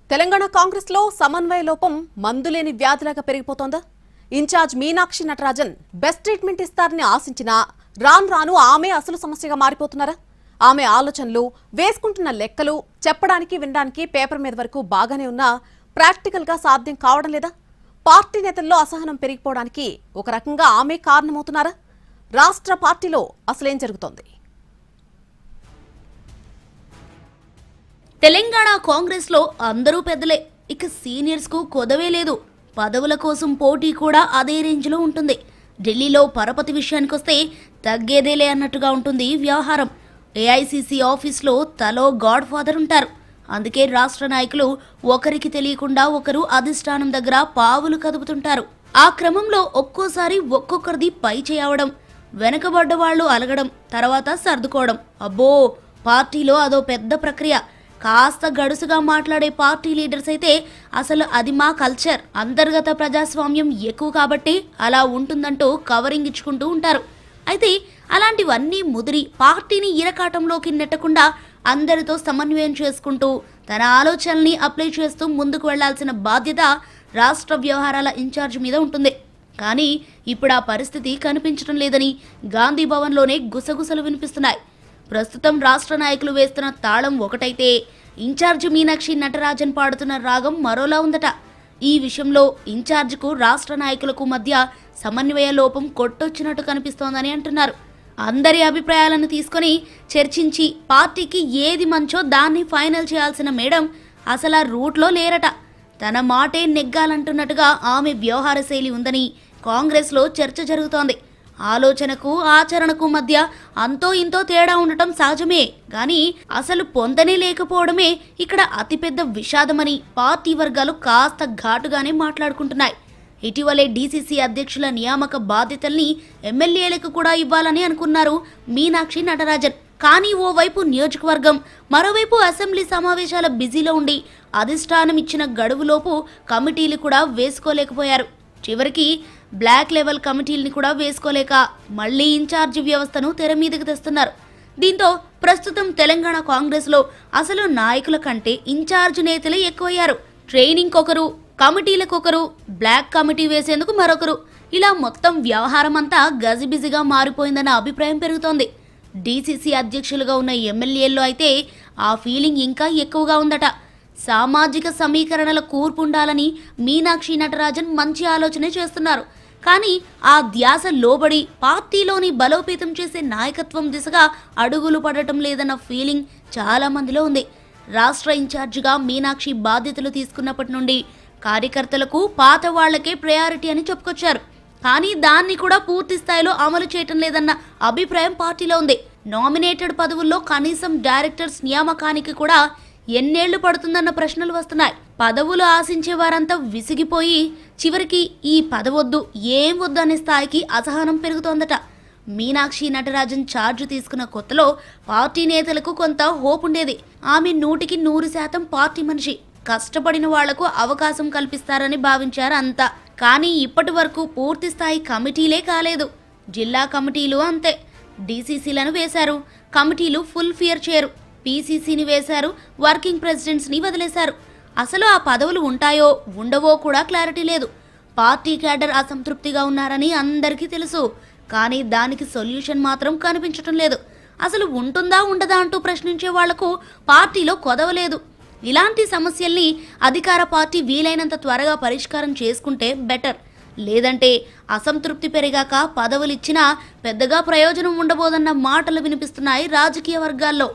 తెలంగాణ కాంగ్రెస్ లో సమన్వయ లోపం మందులేని వ్యాధిలాగా పెరిగిపోతోందా? Incharge Meenakshi Natarajan best treatment ఇస్తారని ఆశించినా రాను రాను ఆమె అసలు సమస్యగా మారిపోతున్నారా? ఆమె ఆలోచనలు, వేసుకుంటున్న లెక్కలు చెప్పడానికి వినడానికి పేపర్ మీద వరకు బాగానే ఉన్నా ప్రాక్టికల్ గా సాధ్యం కావడం లేదా? పార్టీ నేతల్లో అసహనం పెరిగిపోవడానికి ఒక రకంగా ఆమె కారణమవుతున్నారా? రాష్ట్ర పార్టీలో అసలేం జరుగుతోంది? తెలంగాణ కాంగ్రెస్ లో అందరూ పెద్దలే, ఇక సీనియర్స్ కు కొదవే లేదు. పదవుల కోసం పోటీ కూడా అదే రేంజ్ లో ఉంటుంది. ఢిల్లీలో పరపతి విషయానికొస్తే తగ్గేదేలే అన్నట్టుగా ఉంటుంది వ్యవహారం. ఏఐసీసీ ఆఫీస్లో తలో గాడ్ ఫాదర్ ఉంటారు. అందుకే రాష్ట్ర నాయకులు ఒకరికి తెలియకుండా ఒకరు అధిష్టానం దగ్గర పావులు కదుపుతుంటారు. ఆ క్రమంలో ఒక్కోసారి ఒక్కొక్కరిది పై చేయవడం, వెనకబడ్డ వాళ్ళు అలగడం, తర్వాత సర్దుకోవడం. అబ్బో, పార్టీలో అదో పెద్ద ప్రక్రియ. కాస్త గడుసుగా మాట్లాడే పార్టీ లీడర్స్ అయితే అసలు అది మా కల్చర్, అంతర్గత ప్రజాస్వామ్యం ఎక్కువ కాబట్టి అలా ఉంటుందంటూ కవరింగ్ ఇచ్చుకుంటూ ఉంటారు. అయితే అలాంటివన్నీ ముదిరి పార్టీని ఇరకాటంలోకి నెట్టకుండా అందరితో సమన్వయం చేసుకుంటూ తన ఆలోచనల్ని అప్లై చేస్తూ ముందుకు వెళ్లాల్సిన బాధ్యత రాష్ట్ర వ్యవహారాల ఇన్ఛార్జ్ మీద ఉంటుంది. కానీ ఇప్పుడు ఆ పరిస్థితి కనిపించడం లేదని గాంధీ భవన్లోనే గుసగుసలు వినిపిస్తున్నాయి. ప్రస్తుతం రాష్ట్ర నాయకులు వేస్తున్న తాళం ఒకటైతే ఇన్ఛార్జ్ మీనాక్షి నటరాజన్ పాడుతున్న రాగం మరోలా ఉందట. ఈ విషయంలో ఇన్ఛార్జ్కు రాష్ట్ర నాయకులకు మధ్య సమన్వయ లోపం కొట్టొచ్చినట్టు కనిపిస్తోందని అంటున్నారు. అందరి అభిప్రాయాలను తీసుకొని చర్చించి పార్టీకి ఏది మంచో దాన్ని ఫైనల్ చేయాల్సిన మేడం అసలు ఆ రూట్లో లేరట. తన మాటే నెగ్గాలంటున్నట్టుగా ఆమె వ్యవహార శైలి ఉందని కాంగ్రెస్లో చర్చ జరుగుతోంది. ఆలోచనకు ఆచరణకు మధ్య అంతో ఇంతో తేడా ఉండటం సహజమే, కానీ అసలు పొందనే లేకపోవడమే ఇక్కడ అతిపెద్ద విషాదమని పార్టీ వర్గాలు కాస్త ఘాటుగానే మాట్లాడుకుంటున్నాయి. ఇటీవలే డీసీసీ అధ్యక్షుల నియామక బాధ్యతల్ని ఎమ్మెల్యేలకు కూడా ఇవ్వాలని అనుకున్నారు మీనాక్షి నటరాజన్. కానీ ఓవైపు నియోజకవర్గం, మరోవైపు అసెంబ్లీ సమావేశాల బిజీలో ఉండి అధిష్టానం ఇచ్చిన గడువులోపు కమిటీలు కూడా వేసుకోలేకపోయారు. చివరికి బ్లాక్ లెవెల్ కమిటీల్ని కూడా వేసుకోలేక మళ్లీ ఇన్ఛార్జి వ్యవస్థను తెర మీదకి తెస్తున్నారు. దీంతో ప్రస్తుతం తెలంగాణ కాంగ్రెస్లో అసలు నాయకుల కంటే ఇన్ఛార్జ్ నేతలే ఎక్కువయ్యారు. ట్రైనింగ్ ఒకరు, కమిటీలకొకరు, బ్లాక్ కమిటీ వేసేందుకు మరొకరు, ఇలా మొత్తం వ్యవహారం అంతా గజిబిజిగా మారిపోయిందన్న అభిప్రాయం పెరుగుతోంది. డీసీసీ అధ్యక్షులుగా ఉన్న ఎమ్మెల్యేల్లో అయితే ఆ ఫీలింగ్ ఇంకా ఎక్కువగా ఉందట. సామాజిక సమీకరణల కూర్పు ఉండాలని మీనాక్షి నటరాజన్ మంచి ఆలోచనే చేస్తున్నారు. కానీ ఆ ధ్యాస లోబడి పార్టీలోని బలోపేతం చేసే నాయకత్వం దిశగా అడుగులు పడటం లేదన్న ఫీలింగ్ చాలా మందిలో ఉంది. రాష్ట్ర ఇన్ఛార్జిగా మీనాక్షి బాధ్యతలు తీసుకున్నప్పటి నుండి కార్యకర్తలకు పాత వాళ్లకే ప్రయారిటీ అని చెప్పుకొచ్చారు. కానీ దాన్ని కూడా పూర్తి స్థాయిలో అమలు చేయటం లేదన్న అభిప్రాయం పార్టీలో ఉంది. నామినేటెడ్ పదవుల్లో కనీసం డైరెక్టర్స్ నియామకానికి కూడా ఎన్నేళ్లు పడుతుందన్న ప్రశ్నలు వస్తున్నాయి. పదవులు ఆశించే వారంతా విసిగిపోయి చివరికి ఈ పదవొద్దు, ఏం వద్దు అనే స్థాయికి అసహనం పెరుగుతోందట. మీనాక్షి నటరాజన్ ఛార్జ్ తీసుకున్న కొత్తలో పార్టీ నేతలకు కొంత హోప్ ఉండేది. ఆమె 100% పార్టీ మనిషి, కష్టపడిన వాళ్లకు అవకాశం కల్పిస్తారని భావించారు అంతా. కానీ ఇప్పటి వరకు పూర్తి స్థాయి కమిటీలే కాలేదు. జిల్లా కమిటీలు అంతే. డీసీసీలను వేశారు, కమిటీలు ఫుల్ ఫియర్ చేయరు. పీసీసీని వేశారు, వర్కింగ్ ప్రెసిడెంట్స్ని వదిలేశారు. అసలు ఆ పదవులు ఉంటాయో ఉండవో కూడా క్లారిటీ లేదు. పార్టీ క్యాడర్ అసంతృప్తిగా ఉన్నారని అందరికీ తెలుసు, కానీ దానికి సొల్యూషన్ మాత్రం కనిపించటం లేదు. అసలు ఉంటుందా ఉండదా అంటూ ప్రశ్నించే వాళ్లకు పార్టీలో కొదవలేదు. ఇలాంటి సమస్యల్ని అధికార పార్టీ వీలైనంత త్వరగా పరిష్కారం చేసుకుంటే బెటర్. లేదంటే అసంతృప్తి పెరిగాక పదవులిచ్చినా పెద్దగా ప్రయోజనం ఉండబోదన్న మాటలు వినిపిస్తున్నాయి రాజకీయ వర్గాల్లో.